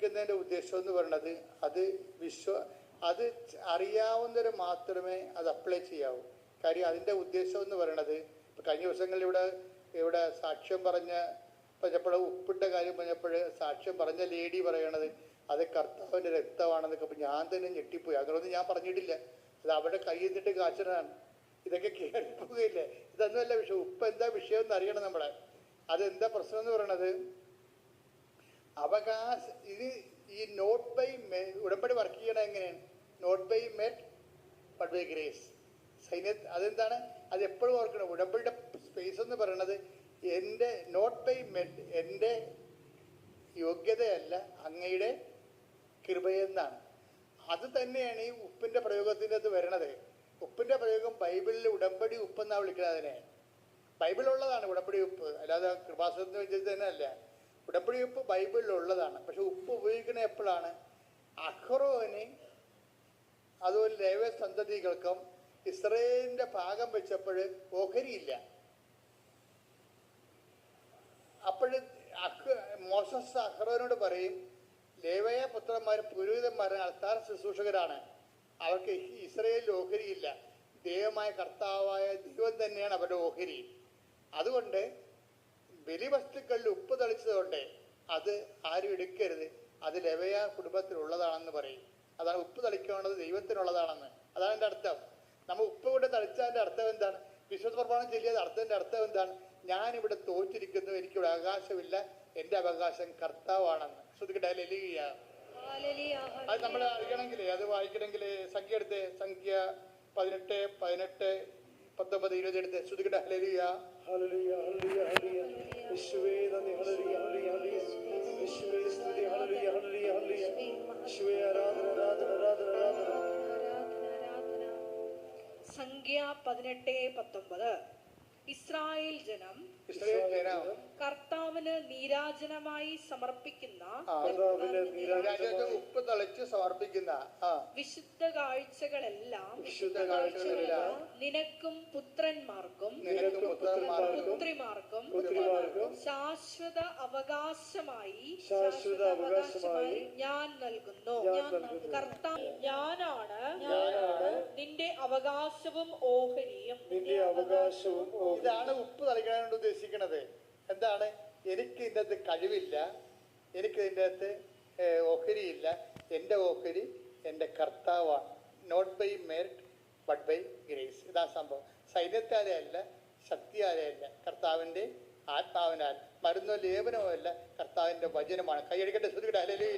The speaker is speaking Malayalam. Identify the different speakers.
Speaker 1: തളിക്കുന്നതിൻ്റെ ഉദ്ദേശം എന്ന് പറയുന്നത് അത് അറിയാവുന്നവർ മാത്രമേ അത് അപ്ലൈ ചെയ്യാവൂ. കാര്യം അതിൻ്റെ ഉദ്ദേശം എന്ന് പറയുന്നത്, ഇപ്പം കഴിഞ്ഞ ദിവസങ്ങളിൽ ഇവിടെ സാക്ഷ്യം പറഞ്ഞപ്പോൾ ഉപ്പിട്ട കാര്യം പറഞ്ഞപ്പോൾ സാക്ഷ്യം പറഞ്ഞ ലേഡി പറയണത് അത് കർത്താവിൻ്റെ രക്തമാണെന്നൊക്കെ. അപ്പം ഞാൻ തന്നെ ഞെട്ടിപ്പോയി. അങ്ങനെയൊന്നും ഞാൻ പറഞ്ഞിട്ടില്ല. അത് അവിടെ കയ്യിൽ നിന്നിട്ട് കാച്ചനാണ്. ഇതൊക്കെ കേൾക്കുകയില്ലേ? ഇതൊന്നുമല്ല വിഷയം. ഉപ്പ് എന്താ വിഷയം എന്ന് അറിയണം നമ്മളെ. അതെന്താ പ്രശ്നം എന്ന് പറയണത്? ഇത് ഈ നോട്ട് ബൈ ഉടമ്പടി വർക്ക് ചെയ്യണത് എങ്ങനെയാണ്? Not by merit but by grace. അതെന്താണ്? അത് എപ്പോഴും ഓർക്കണം. ഉടമ്പടിയുടെ സ്പേസ് എന്ന് പറയണത് എൻ്റെ നോട്ട് ബൈ മെറ്റ്, എൻ്റെ യോഗ്യതയല്ല, അങ്ങയുടെ കൃപയെന്നാണ്. അത് തന്നെയാണ് ഈ ഉപ്പിൻ്റെ പ്രയോഗത്തിൻ്റെ അത് വരണത്. ഉപ്പിൻ്റെ പ്രയോഗം ബൈബിളിൽ ഉടമ്പടി ഉപ്പെന്നാണ് വിളിക്കുന്നത്. അതിനെ ബൈബിളുള്ളതാണ് ഉടമ്പടി ഉപ്പ്, അല്ലാതെ കൃപാസനത്തിന് വെച്ചിട്ട് തന്നെ അല്ല. ഉടമ്പടി ഉപ്പ് ബൈബിളിലുള്ളതാണ്. പക്ഷെ ഉപ്പ് ഉപയോഗിക്കുന്നത് എപ്പോഴാണ്? അഹ്റോന് അതുപോലെ ലേവ്യ സന്തതികൾക്കും ഇസ്രയേലിൻ്റെ ഭാഗം വെച്ചപ്പോൾ ഓഹരിയില്ല. അപ്പോൾ മോശസ് അഹ്റോനോട് പറയും, ലേവ്യ പുത്രന്മാർ പുരോഹിതന്മാരും അൾത്താര ശുശ്രൂഷകരാണ്, അവർക്ക് ഇസ്രയേലിൽ ഓഹരിയില്ല. ദൈവമായ കർത്താവായ ദൈവം തന്നെയാണ് അവരുടെ ഓഹരി. അതുകൊണ്ട് ബലിവസ്തുക്കളിൽ ഉപ്പ് തളിച്ചതുകൊണ്ട് അത് ആരും എടുക്കരുത്, അത് ലേവ്യ കുടുംബത്തിലുള്ളതാണെന്ന് പറയും. അതാണ് ഉപ്പ് തളിക്കേണ്ടത് ദൈവത്തിനുള്ളതാണെന്ന്. അതാണ് എൻ്റെ അർത്ഥം. നമ്മൾ ഉപ്പ് കൊണ്ട് തളിച്ചതിൻ്റെ അർത്ഥം എന്താണ്? വിശുദ്ധ പ്രമാണം ചൊല്ലിയത് അർത്ഥത്തിൻ്റെ അർത്ഥം എന്താണ്? ഞാനിവിടെ തോറ്റിരിക്കുന്നു, എനിക്കിവിടെ അവകാശമില്ല, എൻ്റെ അവകാശം കർത്താവാണെന്ന്. ശ്രദ്ധിക്കട്ടെ. ഹല്ലേലൂയ. അത് നമ്മൾ അറിയണമെങ്കിലേ, അത് വായിക്കണമെങ്കിൽ സംഖ്യ എടുത്ത്, സംഖ്യ 18, 19, 20 എടുത്ത് ശ്രദ്ധിക്കട്ടെ. ഹല്ലേലൂയ.
Speaker 2: Hallelujah, hallelujah, hallelujah. യേശുവേ നന്ദി. Hallelujah, hallelujah, hallelujah. യേശുവേ സ്തുതി. Hallelujah, hallelujah, hallelujah. യേശുവേ ആരാധന, ആരാധന, ആരാധന, ആരാധന.
Speaker 3: സംഖ്യ 18:19. ഇസ്രായേൽ ജനം കർത്താവിന് നീരാജനമായി സമർപ്പിക്കുന്ന
Speaker 1: ഉപ്പ് തളിച്ച് സമർപ്പിക്കുന്ന
Speaker 3: വിശുദ്ധ കാഴ്ചകളെല്ലാം നിനക്കും പുത്രന്മാർക്കും പുത്രിമാർക്കും ശാശ്വത അവകാശമായി ഞാൻ നൽകുന്നു. കർത്താവ് ഞാനാണ് നിന്റെ അവകാശവും ഓഹരിയും.
Speaker 1: ഇതാണ് ഉപ്പ് തളിക്കാനാണ് ഉദ്ദേശിക്കുന്നത്. എന്താണ്? എനിക്ക് ഇതിൻ്റെ അകത്ത് കഴിവില്ല, എനിക്ക് ഇതിൻ്റെ അകത്ത് ഓഹരിയില്ല. എൻ്റെ ഓഹരി എൻ്റെ കർത്താവാണ്. Not by merit but by grace. ഇതാ സംഭവം. സൈന്യത്താലെ അല്ല, ശക്തിയാലെ അല്ല, കർത്താവിൻ്റെ ആത്മാവിനാൽ. മരുന്നോ ലേപനമോ അല്ല, കർത്താവിൻ്റെ വചനമാണ്. കൈയടിക്കട്ടെ. ശ്രദ്ധിക്കട്ടെ. ഹല്ലേലൂയ.